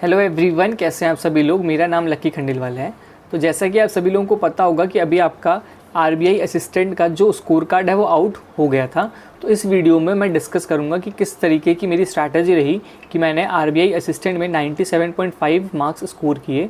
Hello everyone, कैसे हैं आप सभी लोग। मेरा नाम लकी खंडेलवाल है। तो जैसा कि आप सभी लोगों को पता होगा कि अभी आपका आरबीआई असिस्टेंट का जो स्कोर कार्ड है वो आउट हो गया था। तो इस वीडियो में मैं डिस्कस करूंगा कि किस तरीके की मेरी स्ट्रैटेजी रही कि मैंने आरबीआई असिस्टेंट में 97.5 मार्क्स स्कोर किए।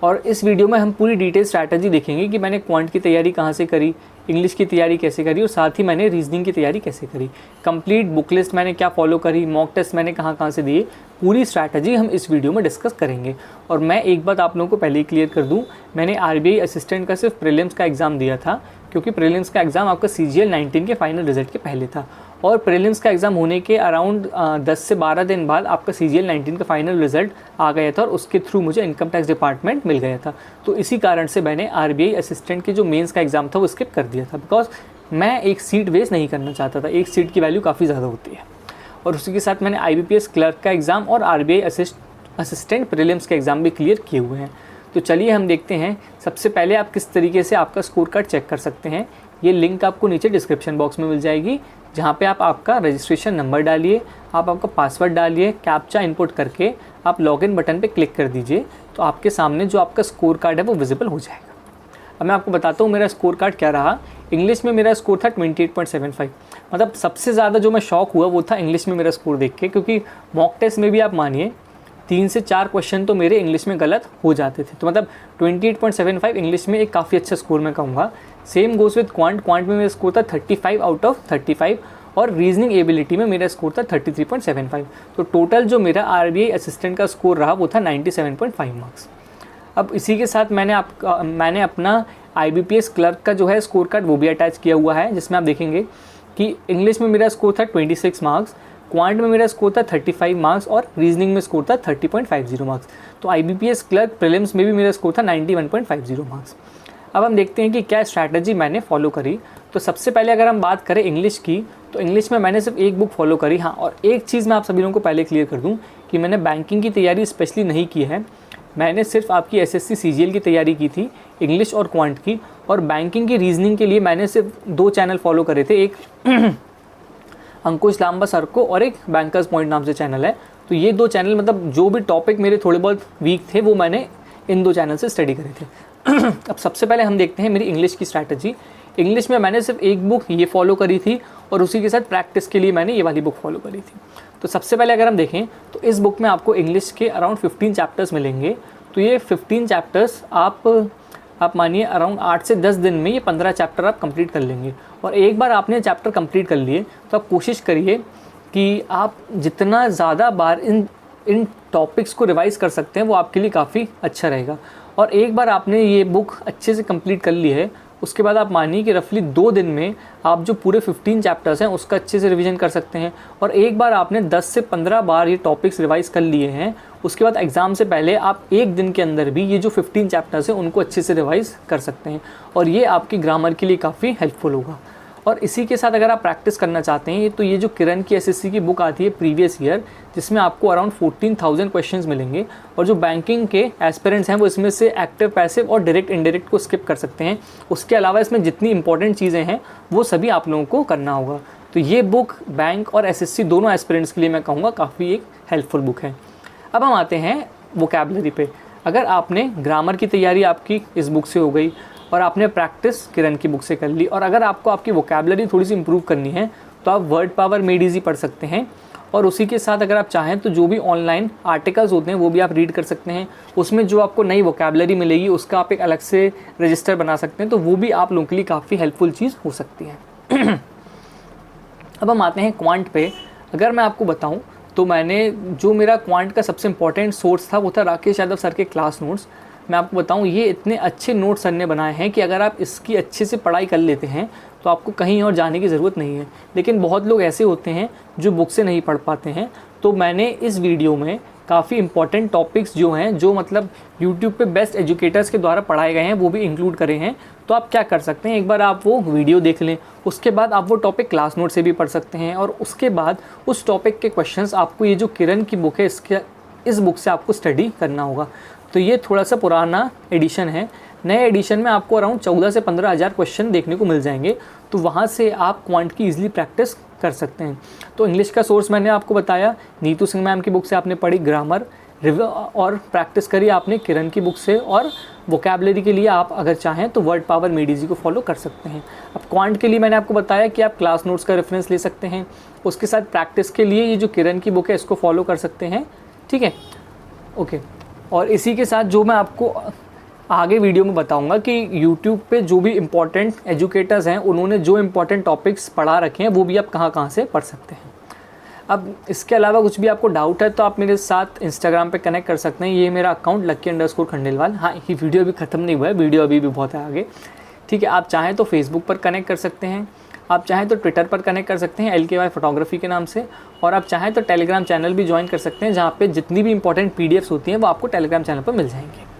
और इस वीडियो में हम पूरी डिटेल स्ट्रैटेजी देखेंगे कि मैंने क्वांट की तैयारी कहाँ से करी, इंग्लिश की तैयारी कैसे करी और साथ ही मैंने रीजनिंग की तैयारी कैसे करी, कंप्लीट बुक लिस्ट मैंने क्या फॉलो करी, मॉक टेस्ट मैंने कहाँ कहाँ से दिए, पूरी स्ट्रैटेजी हम इस वीडियो में डिस्कस करेंगे। और मैं एक बात आप लोगों को पहले ही क्लियर कर दूं, मैंने आरबीआई असिस्टेंट का सिर्फ प्रीलिम्स का एग्ज़ाम दिया था, क्योंकि प्रीलिम्स का एग्ज़ाम आपका CGL 19 के फाइनल रिजल्ट के पहले था। और प्रीलिम्स का एग्ज़ाम होने के अराउंड 10 से 12 दिन बाद आपका CGL 19 का फाइनल रिजल्ट आ गया था और उसके थ्रू मुझे इनकम टैक्स डिपार्टमेंट मिल गया था। तो इसी कारण से मैंने आरबीआई असिस्टेंट के जो मेंस का एग्ज़ाम था वो स्किप कर दिया था, बिकॉज मैं एक सीट वेस्ट नहीं करना चाहता था। एक सीट की वैल्यू काफ़ी ज़्यादा होती है। और उसी के साथ मैंने IBPS क्लर्क का एग्ज़ाम और आरबीआई असिस्टेंट प्रीलिम्स के एग्ज़ाम भी क्लियर किए हुए हैं। तो चलिए हम देखते हैं। सबसे पहले आप किस तरीके से आपका स्कोर कार्ड चेक कर सकते हैं, ये लिंक आपको नीचे डिस्क्रिप्शन बॉक्स में मिल जाएगी, जहाँ पे आप आपका रजिस्ट्रेशन नंबर डालिए, आप आपका पासवर्ड डालिए, कैप्चा इनपुट करके आप लॉगिन बटन पे क्लिक कर दीजिए। तो आपके सामने जो आपका स्कोर कार्ड है वो विजिबल हो जाएगा। अब मैं आपको बताता हूँ मेरा स्कोर कार्ड क्या रहा। इंग्लिश में मेरा स्कोर था 28.75। मतलब सबसे ज़्यादा जो मैं शॉक हुआ वो था इंग्लिश में मेरा स्कोर देख के, क्योंकि मॉक टेस्ट में भी आप मानिए 3 से 4 क्वेश्चन तो मेरे इंग्लिश में गलत हो जाते थे। तो मतलब 28.75 इंग्लिश में एक काफ़ी अच्छा स्कोर मैं कहूँगा। सेम गोज़ विद क्वांट में मेरा स्कोर था 35 आउट ऑफ 35 और रीजनिंग एबिलिटी में मेरा स्कोर था 33.75। तो टोटल जो मेरा आरबीआई असिस्टेंट का स्कोर रहा वो था 97.5 मार्क्स। अब इसी के साथ मैंने अपना IBPS क्लर्क का जो है स्कोर कार्ड वो भी अटैच किया हुआ है, जिसमें आप देखेंगे कि इंग्लिश में मेरा स्कोर था 26 मार्क्स, क्वांट में मेरा स्कोर था 35 मार्क्स और रीजनिंग में स्कोर था 30.50 मार्क्स। तो IBPS क्लर्क प्रीलिम्स में भी मेरा स्कोर था 91.50 मार्क्स। अब हम देखते हैं कि क्या स्ट्रैटेजी मैंने फॉलो करी। तो सबसे पहले अगर हम बात करें इंग्लिश की, तो इंग्लिश में मैंने सिर्फ एक बुक फॉलो करी। हाँ, और एक चीज़ मैं आप सभी लोगों को पहले क्लियर कर दूँ कि मैंने बैंकिंग की तैयारी स्पेशली नहीं की है। मैंने सिर्फ आपकी SSC CGL की तैयारी की थी, इंग्लिश और क्वांट की। और बैंकिंग की रीजनिंग के लिए मैंने सिर्फ 2 चैनल फॉलो करे थे, एक अंकुश लांबा सर को और एक बैंकर्स पॉइंट नाम से चैनल है। तो ये 2 चैनल, मतलब जो भी टॉपिक मेरे थोड़े बहुत वीक थे वो मैंने इन 2 चैनल से स्टडी करे थे। अब सबसे पहले हम देखते हैं मेरी इंग्लिश की स्ट्रैटेजी। इंग्लिश में मैंने सिर्फ एक बुक ये फॉलो करी थी और उसी के साथ प्रैक्टिस के लिए मैंने ये वाली बुक फॉलो करी थी। तो सबसे पहले अगर हम देखें तो इस बुक में आपको इंग्लिश के अराउंड 15 चैप्टर्स मिलेंगे। तो ये 15 चैप्टर्स आप मानिए अराउंड 8 से 10 दिन में ये 15 चैप्टर आप कंप्लीट कर लेंगे। और एक बार आपने चैप्टर कंप्लीट कर लिए तो आप कोशिश करिए कि आप जितना ज़्यादा बार इन टॉपिक्स को रिवाइज़ कर सकते हैं वो आपके लिए काफ़ी अच्छा रहेगा। और एक बार आपने ये बुक अच्छे से कंप्लीट कर ली है, उसके बाद आप मानिए कि रफली 2 दिन में आप जो पूरे 15 चैप्टर्स हैं उसका अच्छे से रिवीजन कर सकते हैं। और एक बार आपने 10 से 15 बार ये टॉपिक्स रिवाइज़ कर लिए हैं, उसके बाद एग्ज़ाम से पहले आप एक दिन के अंदर भी ये जो 15 चैप्टर्स हैं उनको अच्छे से रिवाइज़ कर सकते हैं। और ये आपकी ग्रामर के लिए काफ़ी हेल्पफुल होगा। और इसी के साथ अगर आप प्रैक्टिस करना चाहते हैं तो ये जो किरण की SSC की बुक आती है प्रीवियस ईयर, जिसमें आपको अराउंड 14,000 क्वेश्चंस मिलेंगे। और जो बैंकिंग के एस्पिरेंट्स हैं वो इसमें से एक्टिव, पैसिव और डायरेक्ट इनडायरेक्ट को स्किप कर सकते हैं। उसके अलावा इसमें जितनी इंपॉर्टेंट चीज़ें हैं वो सभी आप लोगों को करना होगा। तो ये बुक बैंक और SSC दोनों एस्पिरेंट्स के लिए मैं कहूँगा काफ़ी एक हेल्पफुल बुक है। अब हम आते हैं वोकैबुलरी पे। अगर आपने ग्रामर की तैयारी आपकी इस बुक से हो गई और आपने प्रैक्टिस किरण की बुक से कर ली, और अगर आपको आपकी वोकैबुलरी थोड़ी सी इंप्रूव करनी है तो आप वर्ड पावर मेड ईजी पढ़ सकते हैं। और उसी के साथ अगर आप चाहें तो जो भी ऑनलाइन आर्टिकल्स होते हैं वो भी आप रीड कर सकते हैं। उसमें जो आपको नई वोकैबुलरी मिलेगी उसका आप एक अलग से रजिस्टर बना सकते हैं, तो वो भी आप लोगों के लिए काफ़ी हेल्पफुल चीज़ हो सकती है। अब हम आते हैं क्वांट पे। अगर मैं आपको बताऊँ तो मैंने जो मेरा क्वांट का सबसे इंपॉर्टेंट सोर्स था वो था राकेश यादव सर के क्लास नोट्स। मैं आपको बताऊं ये इतने अच्छे नोट्स सर ने बनाए हैं कि अगर आप इसकी अच्छे से पढ़ाई कर लेते हैं तो आपको कहीं और जाने की ज़रूरत नहीं है। लेकिन बहुत लोग ऐसे होते हैं जो बुक से नहीं पढ़ पाते हैं। तो मैंने इस वीडियो में काफ़ी इंपॉर्टेंट टॉपिक्स जो हैं, जो मतलब यूट्यूब पे बेस्ट एजुकेटर्स के द्वारा पढ़ाए गए हैं, वो भी इंक्लूड करे हैं। तो आप क्या कर सकते हैं, एक बार आप वो वीडियो देख लें, उसके बाद आप वो टॉपिक क्लास नोट से भी पढ़ सकते हैं। और उसके बाद उस टॉपिक के क्वेश्चंस आपको ये जो किरण की बुक है इस बुक से आपको स्टडी करना होगा। तो ये थोड़ा सा पुराना एडिशन है। नए एडिशन में आपको अराउंड 14 से 15 हज़ार क्वेश्चन देखने को मिल जाएंगे। तो वहाँ से आप क्वांट की ईजिली प्रैक्टिस कर सकते हैं। तो इंग्लिश का सोर्स मैंने आपको बताया, नीतू सिंह मैम की बुक से आपने पढ़ी ग्रामर, और प्रैक्टिस करिए आपने किरण की बुक से। और वोकैबलरी के लिए आप अगर चाहें तो वर्ड पावर मेडीजी को फॉलो कर सकते हैं। अब क्वांट के लिए मैंने आपको बताया कि आप क्लास नोट्स का रेफरेंस ले सकते हैं, उसके साथ प्रैक्टिस के लिए ये जो किरण की बुक है इसको फॉलो कर सकते हैं, ठीक है। ओके, और इसी के साथ जो मैं आपको आगे वीडियो में बताऊंगा कि YouTube पे जो भी इम्पोर्टेंट एजुकेटर्स हैं उन्होंने जो इम्पोर्टेंट टॉपिक्स पढ़ा रखे हैं वो भी आप कहाँ से पढ़ सकते हैं। अब इसके अलावा कुछ भी आपको डाउट है तो आप मेरे साथ इंस्टाग्राम पे कनेक्ट कर सकते हैं। ये मेरा अकाउंट lucky_खंडेलवाल। हाँ, ये वीडियो अभी ख़त्म नहीं हुआ है, वीडियो अभी भी बहुत है आगे, ठीक है। आप चाहें तो फेसबुक पर कनेक्ट कर सकते हैं, आप चाहें तो ट्विटर पर कनेक्ट कर सकते हैं LKY फोटोग्राफी के नाम से, और आप चाहें तो टेलीग्राम चैनल भी ज्वाइन कर सकते हैं जहाँ पे जितनी भी इंपॉर्टेंट PDFs होती हैं वो आपको टेलीग्राम चैनल पर मिल जाएंगे।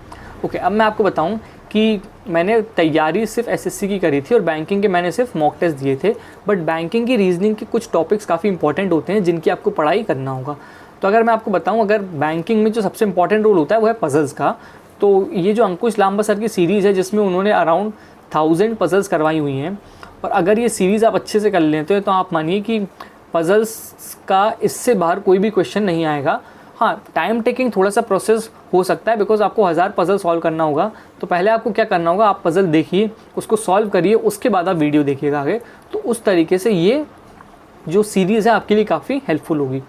ओके, अब मैं आपको बताऊं कि मैंने तैयारी सिर्फ SSC की करी थी और बैंकिंग के मैंने सिर्फ मॉक टेस्ट दिए थे, बट बैंकिंग की रीजनिंग के कुछ टॉपिक्स काफ़ी इंपॉर्टेंट होते हैं जिनकी आपको पढ़ाई करना होगा। तो अगर मैं आपको बताऊं, अगर बैंकिंग में जो सबसे इंपॉर्टेंट रोल होता है वो है पजल्स का। तो ये जो अंकुश लांबा सर की सीरीज़ है जिसमें उन्होंने अराउंड 1000 पजल्स करवाई हुई हैं, और अगर ये सीरीज़ आप अच्छे से कर लेते हैं तो आप मानिए कि पजल्स का इससे बाहर कोई भी क्वेश्चन नहीं आएगा। हाँ, टाइम टेकिंग थोड़ा सा प्रोसेस हो सकता है बिकॉज आपको 1000 पजल सॉल्व करना होगा। तो पहले आपको क्या करना होगा, आप पजल देखिए, उसको सॉल्व करिए, उसके बाद आप वीडियो देखिएगा आगे। तो उस तरीके से ये जो सीरीज़ है आपके लिए काफ़ी हेल्पफुल होगी।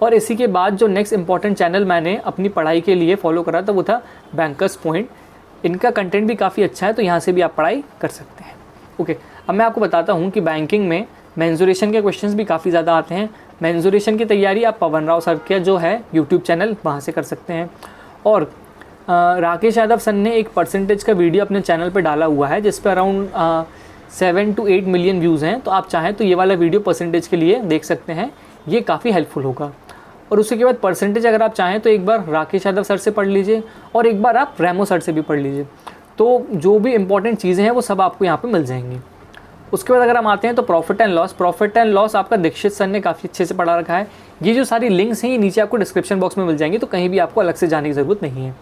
और इसी के बाद जो नेक्स्ट इंपॉर्टेंट चैनल मैंने अपनी पढ़ाई के लिए फॉलो करा था वो था बैंकर्स पॉइंट। इनका कंटेंट भी काफ़ी अच्छा है, तो यहाँ से भी आप पढ़ाई कर सकते हैं। ओके, अब मैं आपको बताता हूँ कि बैंकिंग में मेंसुरेशन के क्वेश्चंस भी काफ़ी ज़्यादा आते हैं। मेंसुरेशन की तैयारी आप पवन राव सर के जो है यूट्यूब चैनल वहाँ से कर सकते हैं। और राकेश यादव सर ने एक परसेंटेज का वीडियो अपने चैनल पे डाला हुआ है जिस पे अराउंड 7 to 8 मिलियन व्यूज़ हैं। तो आप चाहें तो ये वाला वीडियो परसेंटेज के लिए देख सकते हैं, ये काफ़ी हेल्पफुल होगा। और उसके बाद परसेंटेज अगर आप चाहें तो एक बार राकेश यादव सर से पढ़ लीजिए और एक बार आप रेमो सर से भी पढ़ लीजिए। तो जो भी इंपॉर्टेंट चीज़ें हैं वो सब आपको यहाँ पे मिल जाएंगी। उसके बाद अगर हम आते हैं तो प्रॉफिट एंड लॉस आपका दीक्षित सर ने काफ़ी अच्छे से पढ़ा रखा है। ये जो सारी लिंक्स हैं ये नीचे आपको डिस्क्रिप्शन बॉक्स में मिल जाएंगी, तो कहीं भी आपको अलग से जाने की ज़रूरत नहीं है,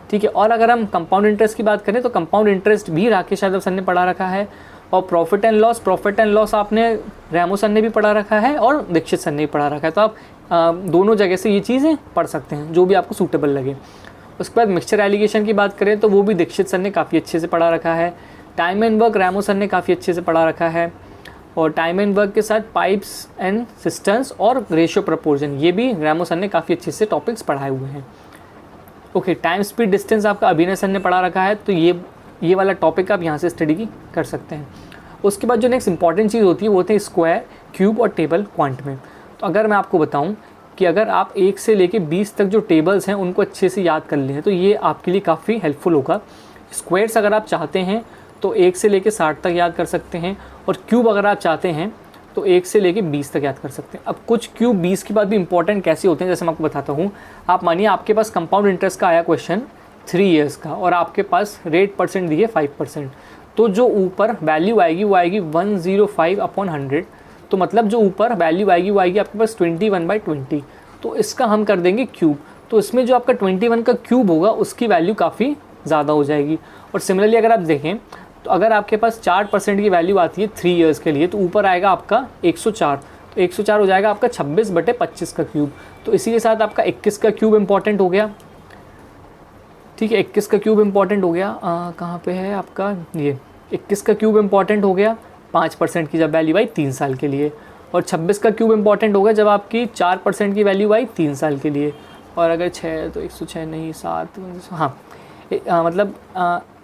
ठीक है। और अगर हम कंपाउंड इंटरेस्ट की बात करें तो कंपाउंड इंटरेस्ट भी राकेश यादव सर ने पढ़ा रखा है। और प्रॉफिट एंड लॉस आपने रेमो सर ने भी पढ़ा रखा है और दीक्षित सर ने भी पढ़ा रखा है। तो आप दोनों जगह से ये चीज़ें पढ़ सकते हैं जो भी आपको सूटेबल लगे। उसके बाद मिक्सचर एलिगेशन की बात करें तो वो भी दीक्षित सर ने काफ़ी अच्छे से पढ़ा रखा है। Time and work Remo sir ने काफ़ी अच्छे से पढ़ा रखा है। और टाइम एंड वर्क के साथ पाइप्स एंड सिस्टम्स और रेशियो प्रपोर्शन ये भी रेमो सर ने काफ़ी अच्छे से टॉपिक्स पढ़ाए हुए हैं। ओके, टाइम स्पीड डिस्टेंस आपका अभिनय सर ने पढ़ा रखा है, तो ये वाला टॉपिक आप यहाँ से स्टडी कर सकते हैं। उसके बाद जो नेक्स्ट इंपॉर्टेंट चीज़ होती है वो होती है स्क्वायर, क्यूब और टेबल क्वांट में। तो अगर मैं आपको बताऊँ कि अगर आप 1 से लेके 20 तक जो टेबल्स हैं उनको अच्छे से याद कर लें तो ये आपके लिए काफ़ी हेल्पफुल होगा। स्क्वायर्स अगर आप चाहते हैं तो 1 से लेके 60 तक याद कर सकते हैं, और क्यूब अगर आप चाहते हैं तो 1 से लेके 20 तक याद कर सकते हैं। अब कुछ क्यूब 20 के बाद भी इंपॉर्टेंट कैसे होते हैं जैसे मैं आपको बताता हूँ। आप मानिए आपके पास कंपाउंड इंटरेस्ट का आया क्वेश्चन 3 ईयर्स का और आपके पास रेट परसेंट दिए 5%, तो जो ऊपर वैल्यू आएगी वो आएगी 105/100। तो मतलब जो ऊपर वैल्यू आएगी वो आएगी आपके पास 21/20। तो इसका हम कर देंगे क्यूब, तो इसमें जो आपका 21 का क्यूब होगा उसकी वैल्यू काफ़ी ज़्यादा हो जाएगी। और सिमिलरली अगर आप देखें तो अगर आपके पास 4% की वैल्यू आती है 3 ईयर्स के लिए तो ऊपर आएगा आपका 104, तो 104 हो जाएगा आपका 26/25 का क्यूब। तो इसी के साथ आपका 21 का क्यूब इंपॉर्टेंट हो गया, ठीक है। 21 का क्यूब इंपॉर्टेंट हो गया, कहाँ पे है आपका ये 21 का क्यूब इंपॉर्टेंट हो गया 5% की जब वैल्यू आई 3 साल के लिए। और 26 का क्यूब इंपॉर्टेंट होगा जब आपकी 4% की वैल्यू आई 3 साल के लिए। और अगर 6 तो 106 नहीं 7, हाँ मतलब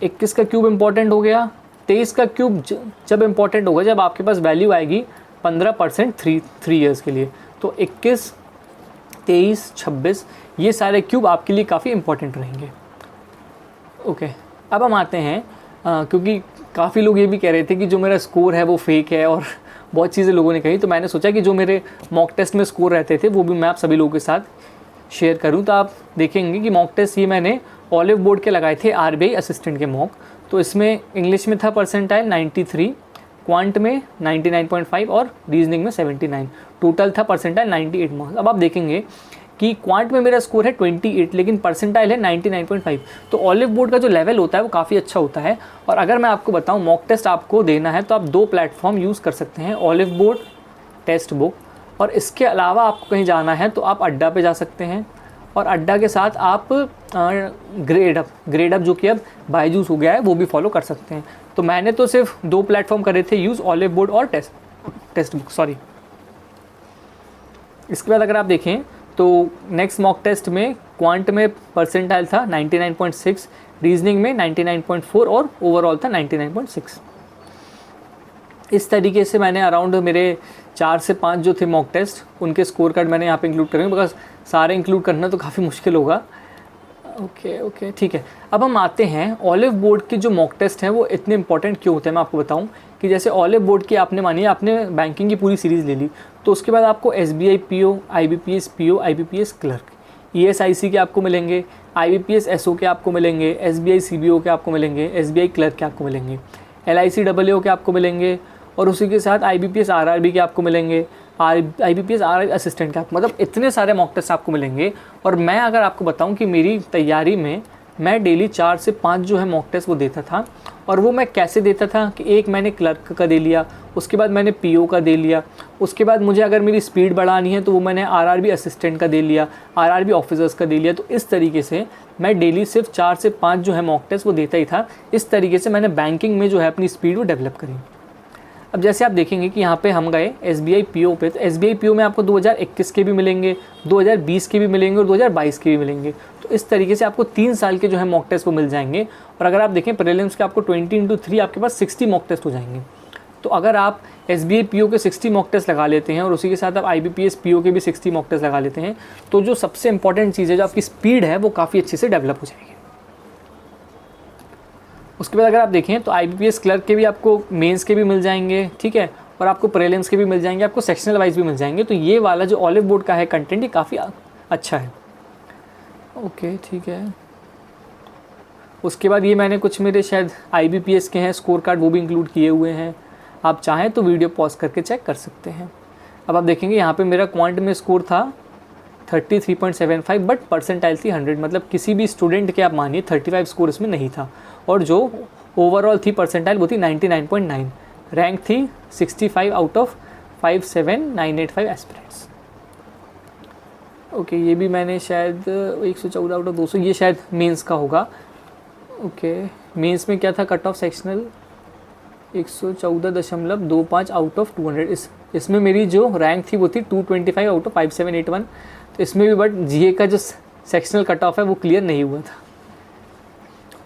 21 का क्यूब इंपॉर्टेंट हो गया। 23 का क्यूब जब इंपॉर्टेंट होगा जब आपके पास वैल्यू आएगी 15% 3 ईयर्स के लिए। तो 21, 23, 26 ये सारे क्यूब आपके लिए काफ़ी इंपॉर्टेंट रहेंगे। ओके, अब हम आते हैं क्योंकि काफ़ी लोग ये भी कह रहे थे कि जो मेरा स्कोर है वो फेक है और बहुत चीज़ें लोगों ने कही, तो मैंने सोचा कि जो मेरे मॉक टेस्ट में स्कोर रहते थे वो भी मैं आप सभी लोगों के साथ शेयर करूं। तो आप देखेंगे कि मॉक टेस्ट ये मैंने ऑलिव बोर्ड के लगाए थे RBI असिस्टेंट के मॉक। तो इसमें इंग्लिश में था परसेंटाइल 93, क्वांट में 99.5 और रीजनिंग में 79, टोटल था परसेंटाइल 98 मार्क्स। अब आप देखेंगे कि क्वांट में मेरा स्कोर है 28 लेकिन परसेंटाइल है 99.5। तो ऑलिव बोर्ड का जो लेवल होता है वो काफ़ी अच्छा होता है। और अगर मैं आपको बताऊं मॉक टेस्ट आपको देना है तो आप 2 प्लेटफॉर्म यूज़ कर सकते हैं, ऑलिव बोर्ड टेक्स्ट बुक, और इसके अलावा आपको कहीं जाना है तो आप अड्डा पे जा सकते हैं। और अड्डा के साथ आप ग्रेड अप जो कि अब बायजूस हो गया है वो भी फॉलो कर सकते हैं। तो मैंने तो सिर्फ 2 प्लेटफॉर्म करे थे यूज़, ऑलिव बोर्ड और टेस्ट बुक सॉरी। इसके बाद अगर आप देखें तो नेक्स्ट मॉक टेस्ट में क्वांट में परसेंटाइल था 99.6, रीजनिंग में 99.4 और ओवरऑल था 99.6। इस तरीके से मैंने अराउंड मेरे 4 से 5 जो थे मॉक टेस्ट उनके स्कोर कार्ड मैंने यहाँ पे इंक्लूड करेंगे, बिकॉज सारे इंक्लूड करना तो काफ़ी मुश्किल होगा। ओके ठीक है। अब हम आते हैं ऑलिव बोर्ड के जो मॉक टेस्ट हैं वो इतने इंपॉर्टेंट क्यों होते हैं। मैं आपको बताऊं कि जैसे ऑलिव बोर्ड की आपने मानिए आपने बैंकिंग की पूरी सीरीज़ ले ली, तो उसके बाद आपको SBI PO, IBPS PO, IBPS clerk, ESIC के आपको मिलेंगे, IBPS SO के आपको मिलेंगे, SBI CBO के आपको मिलेंगे, SBI क्लर्क के आपको मिलेंगे, LIC AAO के आपको मिलेंगे, और उसी के साथ IBPS RRB के आपको मिलेंगे, IBPS RRB असिस्टेंट के आपको, मतलब इतने सारे मॉक टेस्ट आपको मिलेंगे। और मैं अगर आपको बताऊं कि मेरी तैयारी में मैं डेली 4 से 5 जो है मॉक टेस्ट वो देता था। और वो मैं कैसे देता था कि एक मैंने क्लर्क का दे लिया, उसके बाद मैंने PO का दे लिया, उसके बाद मुझे अगर मेरी स्पीड बढ़ानी है तो वो मैंने RRB असिस्टेंट का दे लिया, RRB ऑफिसर्स का दे लिया। तो इस तरीके से मैं डेली सिर्फ 4 से 5 जो है मॉक टेस्ट वो देता ही था। इस तरीके से मैंने बैंकिंग में जो है अपनी स्पीड वो डेवलप करी। अब जैसे आप देखेंगे कि यहाँ पे हम गए SBI PO पे, तो SBI PO में आपको 2021 के भी मिलेंगे, 2020 के भी मिलेंगे और 2022 के भी मिलेंगे। तो इस तरीके से आपको 3 साल के जो है मॉक टेस्ट वो मिल जाएंगे। और अगर आप देखें प्रीलिम्स के आपको 20x3 आपके पास 60 मॉक टेस्ट हो जाएंगे। तो अगर आप SBI PO के 60 मॉक टेस्ट लगा लेते हैं और उसी के साथ आप IBPS PO के भी 60 मॉक टेस्ट लगा लेते हैं, तो जो सबसे इंपॉर्टेंट चीज़ है, जो आपकी स्पीड है, वो काफ़ी अच्छे से डेवलप हो जाएगी। उसके बाद अगर आप देखें तो IBPS क्लर्क के भी आपको मेंस के भी मिल जाएंगे, ठीक है, और आपको प्रीलिम्स के भी मिल जाएंगे, आपको सेक्शनल वाइज भी मिल जाएंगे। तो ये वाला जो ऑलिव बोर्ड का है कंटेंट, ये काफ़ी अच्छा है। ओके ठीक है। उसके बाद ये मैंने कुछ मेरे शायद IBPS के हैं स्कोर कार्ड, वो भी इंक्लूड किए हुए हैं। आप चाहें तो वीडियो पॉज करके चेक कर सकते हैं। अब आप देखेंगे यहाँ पे मेरा क्वांट में स्कोर था 33.75, बट परसेंटाइल थी 100, मतलब किसी भी स्टूडेंट के आप मानिए 35 स्कोर इसमें नहीं था। और जो ओवरऑल थी परसेंटाइल वो थी 99.9, रैंक थी 65 आउट ऑफ 57985 एस्पिरेंट्स। ओके, ये भी मैंने शायद 114 आउट ऑफ 200, ये शायद मेंस का होगा। ओके, मेंस में क्या था cut off sectional 114.25 out of 200। इसमें मेरी जो रैंक थी वो थी 225 आउट ऑफ 5781। तो इसमें भी बट GA का जो सेक्शनल कट ऑफ है वो क्लियर नहीं हुआ था।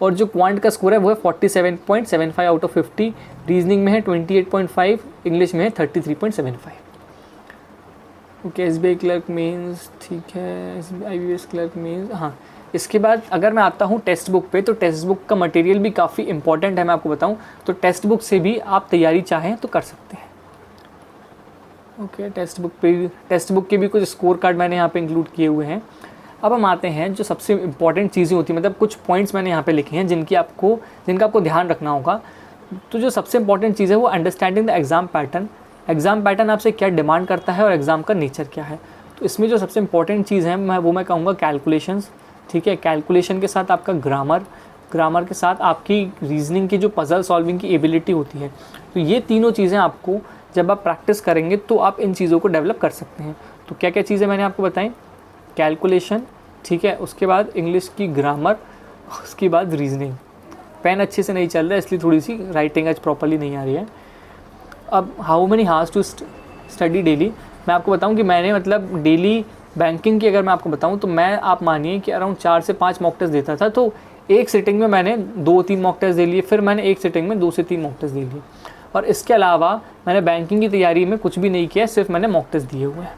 और जो क्वांट का स्कोर है वो है 47.75 आउट ऑफ 50, रीजनिंग में है 28.5, इंग्लिश में है 33.75। ओके, SBI क्लर्क मेंस, ठीक है, IBPS क्लर्क मेंस। हाँ, इसके बाद अगर मैं आता हूँ टेक्स्ट बुक पे, तो टेक्स्ट बुक का मटेरियल भी काफ़ी इंपॉर्टेंट है, मैं आपको बताऊँ। तो टेक्स्ट बुक से भी आप तैयारी चाहें तो कर सकते हैं। ओके, टेक्स्ट बुक के भी कुछ स्कोर कार्ड मैंने यहाँ पे इंक्लूड किए हुए हैं। अब हम आते हैं जो सबसे इंपॉर्टेंट चीज़ें होती हैं, मतलब कुछ पॉइंट्स मैंने यहाँ पे लिखे हैं जिनका आपको ध्यान रखना होगा। तो जो सबसे इंपॉर्टेंट चीज़ है वो understanding the exam pattern. Exam pattern आपसे क्या डिमांड करता है और एग्ज़ाम का नेचर क्या है। तो इसमें जो सबसे इंपॉर्टेंट चीज़ है मैं कहूँगा कैलकुलेशंस, ठीक है। कैलकुलेशन के साथ आपका ग्रामर के साथ आपकी रीजनिंग की जो पजल सॉल्विंग की एबिलिटी होती है। तो ये तीनों चीज़ें आपको जब आप प्रैक्टिस करेंगे तो आप इन चीज़ों को डेवलप कर सकते हैं। तो क्या क्या चीज़ें मैंने आपको बताई, कैलकुलेशन, ठीक है, उसके बाद इंग्लिश की ग्रामर, उसके बाद रीजनिंग। पेन अच्छे से नहीं चल रहा है इसलिए थोड़ी सी राइटिंग आज प्रॉपरली नहीं आ रही है। अब how many hours to study daily, मैं आपको बताऊं कि मैंने मतलब डेली बैंकिंग की अगर मैं आपको बताऊं तो मैं आप मानिए कि अराउंड 4 से 5 मॉक टेस्ट देता था। तो एक सिटिंग में मैंने 2-3 मॉक टेस्ट दे लिए, फिर मैंने एक सिटिंग में 2 से 3 मॉक टेस्ट दे लिए। और इसके अलावा मैंने बैंकिंग की तैयारी में कुछ भी नहीं किया, सिर्फ मैंने मॉक टेस्ट दिए हुए हैं।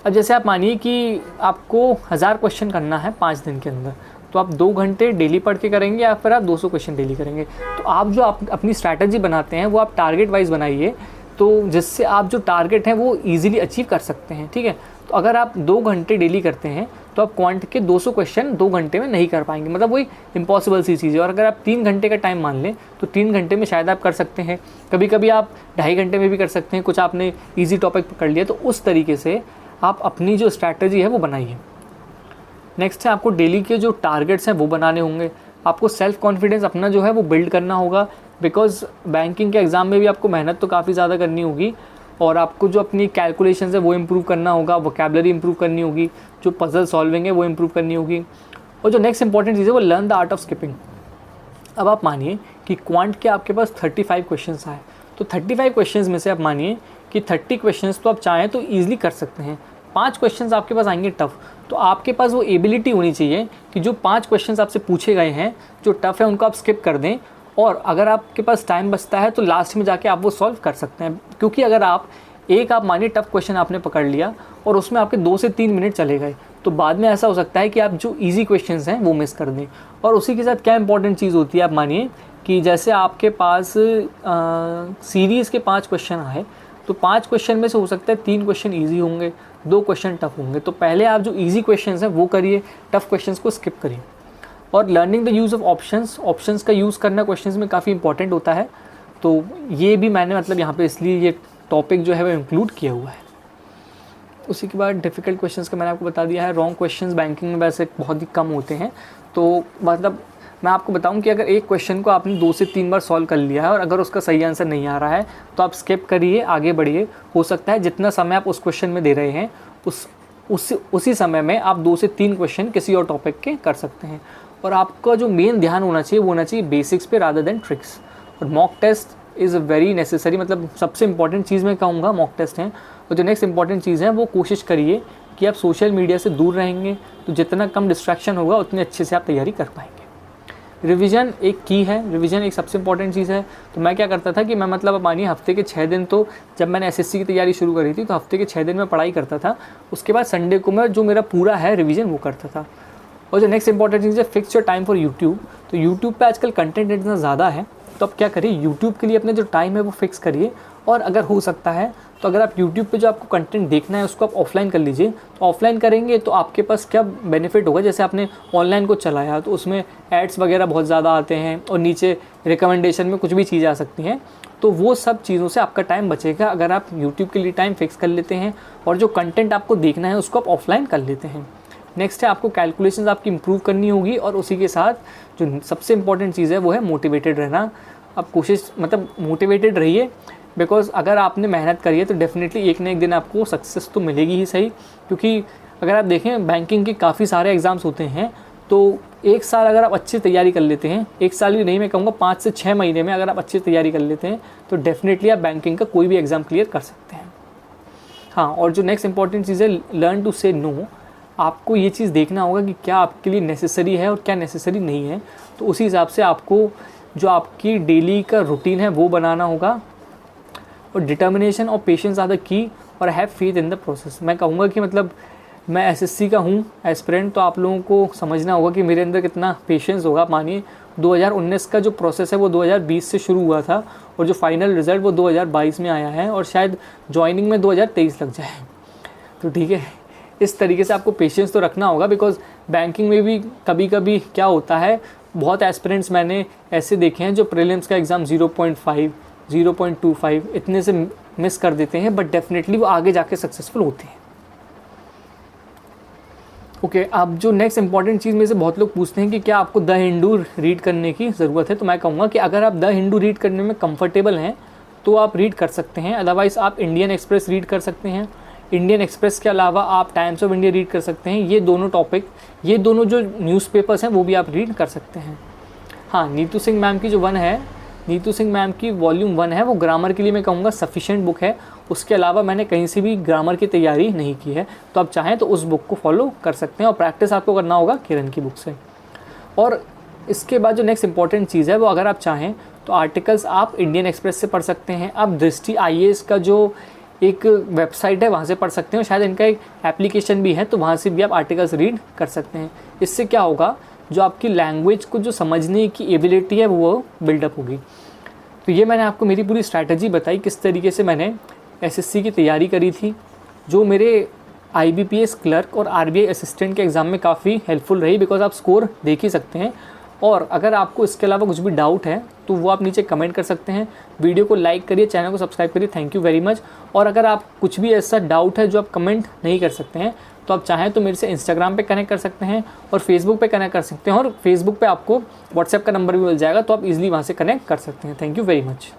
अब जैसे आप मानिए कि आपको 1000 क्वेश्चन करना है 5 दिन के अंदर, तो आप 2 घंटे डेली पढ़ के करेंगे या फिर आप 200 क्वेश्चन डेली करेंगे। तो आप जो अपनी स्ट्रैटेजी बनाते हैं वो आप टारगेट वाइज बनाइए, तो जिससे आप जो टारगेट हैं वो ईजिली अचीव कर सकते हैं, ठीक है। तो अगर आप 2 घंटे डेली करते हैं तो आप क्वांट के 200 क्वेश्चन 2 घंटे में नहीं कर पाएंगे, मतलब वही इम्पॉसिबल सी चीज़ है। और अगर आप 3 घंटे का टाइम मान लें तो 3 घंटे में शायद आप कर सकते हैं, कभी कभी आप 2.5 घंटे में भी कर सकते हैं। कुछ आपने ईजी टॉपिक पकड़ लिया तो उस तरीके से आप अपनी जो स्ट्रैटेजी है वो बनाइए। नेक्स्ट है आपको डेली के जो टारगेट्स हैं वो बनाने होंगे। आपको सेल्फ कॉन्फिडेंस अपना जो है वो बिल्ड करना होगा, बिकॉज बैंकिंग के एग्ज़ाम में भी आपको मेहनत तो काफ़ी ज़्यादा करनी होगी। और आपको जो अपनी कैलकुलेशन है वो इम्प्रूव करना होगा, वोकेबलरी इम्प्रूव करनी होगी, जो पजल सॉल्विंग है वो इम्प्रूव करनी होगी। और जो नेक्स्ट इंपॉर्टेंट चीज़ है वो learn the art of skipping. अब आप मानिए कि क्वांट के आपके पास 35 क्वेश्चंस आए, तो 35 क्वेश्चंस में से आप मानिए कि 30 क्वेश्चंस तो आप चाहें तो ईजिली कर सकते हैं, 5 क्वेश्चंस आपके पास आएंगे टफ़। तो आपके पास वो एबिलिटी होनी चाहिए कि जो 5 क्वेश्चंस आपसे पूछे गए हैं जो टफ़ है उनको आप स्किप कर दें, और अगर आपके पास टाइम बचता है तो लास्ट में जाके आप वो सॉल्व कर सकते हैं। क्योंकि अगर आप मानिए टफ़ क्वेश्चन आपने पकड़ लिया और उसमें आपके 2 से 3 मिनट चले गए, तो बाद में ऐसा हो सकता है कि आप जो ईजी क्वेश्चंस हैं वो मिस कर दें। और उसी के साथ क्या इंपॉर्टेंट चीज़ होती है, आप मानिए कि जैसे आपके पास सीरीज़ के 5 क्वेश्चन आए, तो 5 क्वेश्चन में से हो सकता है 3 क्वेश्चन ईजी होंगे, 2 क्वेश्चन टफ होंगे। तो पहले आप जो ईजी क्वेश्चंस हैं वो करिए, टफ क्वेश्चंस को स्किप करिए। और learning the use of options का यूज़ करना क्वेश्चंस में काफ़ी इंपॉर्टेंट होता है। तो ये भी मैंने मतलब यहाँ पे इसलिए ये टॉपिक जो है वो इंक्लूड किया हुआ है। उसी के बाद डिफ़िकल्ट क्वेश्चंस का मैंने आपको बता दिया है। रॉन्ग क्वेश्चंस बैंकिंग में वैसे बहुत ही कम होते हैं, तो मतलब मैं आपको बताऊं कि अगर एक क्वेश्चन को आपने 2 से 3 बार सॉल्व कर लिया है और अगर उसका सही आंसर नहीं आ रहा है तो आप स्किप करिए, आगे बढ़िए। हो सकता है जितना समय आप उस क्वेश्चन में दे रहे हैं उसी समय में आप 2 से 3 क्वेश्चन किसी और टॉपिक के कर सकते हैं। और आपका जो मेन ध्यान होना चाहिए वो होना चाहिए बेसिक्स पे रादर देन ट्रिक्स। और mock test is very necessary, मतलब सबसे इंपॉर्टेंट चीज़ मैं कहूँगा मॉक टेस्ट हैं। और जो नेक्स्ट इंपॉर्टेंट चीज़ है वो कोशिश करिए कि आप सोशल मीडिया से दूर रहेंगे, तो जितना कम डिस्ट्रैक्शन होगा उतने अच्छे से आप तैयारी कर पाएंगे। रिवीजन एक की है, रिवीजन एक सबसे इंपॉर्टेंट चीज़ है। तो मैं क्या करता था कि मैं मतलब मानिए हफ्ते के 6 दिन, तो जब मैंने एसएससी की तैयारी शुरू करी थी तो हफ्ते के 6 दिन में पढ़ाई करता था, उसके बाद संडे को मैं जो मेरा पूरा है रिवीजन वो करता था। और जो नेक्स्ट इंपॉर्टेंट चीज़ है fix your time for YouTube. तो यूट्यूब पे आजकल कंटेंट इतना ज़्यादा है, तो आप क्या करिए यूट्यूब के लिए अपने जो टाइम है वो फिक्स करिए। और अगर हो सकता है तो अगर आप यूट्यूब पे जो आपको कंटेंट देखना है उसको आप ऑफलाइन कर लीजिए। तो ऑफलाइन करेंगे तो आपके पास क्या बेनिफिट होगा, जैसे आपने ऑनलाइन को चलाया तो उसमें एड्स वगैरह बहुत ज़्यादा आते हैं और नीचे रिकमेंडेशन में कुछ भी चीज़ें आ सकती हैं, तो वो सब चीज़ों से आपका टाइम बचेगा अगर आप यूट्यूब के लिए टाइम फिक्स कर लेते हैं और जो कंटेंट आपको देखना है उसको आप ऑफलाइन कर लेते हैं। नेक्स्ट है आपको कैलकुलेशंस आपकी इंप्रूव करनी होगी, और उसी के साथ जो सबसे इंपॉर्टेंट चीज़ है वो है मोटिवेटेड रहना। आप कोशिश मतलब मोटिवेटेड रहिए, बिकॉज अगर आपने मेहनत करी है तो डेफिनेटली एक ना एक दिन आपको सक्सेस तो मिलेगी ही सही। क्योंकि अगर आप देखें बैंकिंग के काफ़ी सारे एग्ज़ाम्स होते हैं, तो एक साल अगर आप अच्छी तैयारी कर लेते हैं, एक साल भी नहीं मैं कहूँगा 5 से 6 महीने में अगर आप अच्छी तैयारी कर लेते हैं तो डेफिनेटली आप बैंकिंग का कोई भी एग्ज़ाम क्लियर कर सकते हैं। हाँ, और जो नेक्स्ट इंपॉर्टेंट चीज़ है लर्न टू से नो। आपको ये चीज़ देखना होगा कि क्या आपके लिए नेसेसरी है और क्या नेसेसरी नहीं है, तो उसी हिसाब से आपको जो आपकी डेली का रूटीन है वो बनाना होगा। और डिटर्मिनेशन और पेशेंस आर द की, और have faith in the process. मैं कहूँगा कि मतलब मैं एसएससी का हूँ एस्पिरेंट, तो आप लोगों को समझना होगा कि मेरे अंदर कितना पेशेंस होगा। मानिए 2019 का जो प्रोसेस है वो 2020 से शुरू हुआ था और जो फाइनल रिज़ल्ट वो 2022 में आया है, और शायद जॉइनिंग में 2023 लग जाए। तो ठीक है, इस तरीके से आपको पेशेंस तो रखना होगा, बिकॉज बैंकिंग में भी कभी कभी क्या होता है, बहुत एस्पिरेंट्स मैंने ऐसे देखे हैं जो प्रीलिम्स का एग्ज़ाम 0.5, 0.25 इतने से मिस कर देते हैं, बट डेफिनेटली वो आगे जाके सक्सेसफुल होते हैं। ओके, अब जो नेक्स्ट इंपॉर्टेंट चीज़ में से बहुत लोग पूछते हैं कि क्या आपको द हिंदू रीड करने की ज़रूरत है, तो मैं कहूँगा कि अगर आप द हिंदू रीड करने में कंफर्टेबल हैं तो आप रीड कर सकते हैं, अदरवाइज़ आप इंडियन एक्सप्रेस रीड कर सकते हैं। इंडियन एक्सप्रेस के अलावा आप टाइम्स ऑफ इंडिया रीड कर सकते हैं। ये दोनों जो न्यूज़पेपर्स हैं वो भी आप रीड कर सकते हैं। हाँ, नीतू सिंह मैम की जो नीतू सिंह मैम की वॉल्यूम 1 है वो ग्रामर के लिए मैं कहूँगा सफिशिएंट बुक है। उसके अलावा मैंने कहीं से भी ग्रामर की तैयारी नहीं की है, तो आप चाहें तो उस बुक को फॉलो कर सकते हैं, और प्रैक्टिस आपको करना होगा किरण की बुक से। और इसके बाद जो नेक्स्ट इंपॉर्टेंट चीज़ है वो अगर आप चाहें तो आर्टिकल्स आप इंडियन एक्सप्रेस से पढ़ सकते हैं, आप दृष्टि IAS का जो एक वेबसाइट है वहाँ से पढ़ सकते हैं, और शायद इनका एक एप्लीकेशन भी है तो वहाँ से भी आप आर्टिकल्स रीड कर सकते हैं। इससे क्या होगा, जो आपकी लैंग्वेज को जो समझने की एबिलिटी है वो बिल्डअप होगी। तो ये मैंने आपको मेरी पूरी स्ट्रैटेजी बताई किस तरीके से मैंने SSC की तैयारी करी थी, जो मेरे IBPS क्लर्क और RBI असिस्टेंट के एग्ज़ाम में काफ़ी हेल्पफुल रही, बिकॉज आप स्कोर देख ही सकते हैं। और अगर आपको इसके अलावा कुछ भी डाउट है तो वो आप नीचे कमेंट कर सकते हैं। वीडियो को लाइक करिए, चैनल को सब्सक्राइब करिए। Thank you very much. और अगर आप कुछ भी ऐसा डाउट है जो आप कमेंट नहीं कर सकते हैं तो आप चाहें तो मेरे से इंस्टाग्राम पे कनेक्ट कर सकते हैं और फेसबुक पे कनेक्ट कर सकते हैं, और फेसबुक पे आपको व्हाट्सएप का नंबर भी मिल जाएगा, तो आप इजीली वहाँ से कनेक्ट कर सकते हैं। Thank you very much.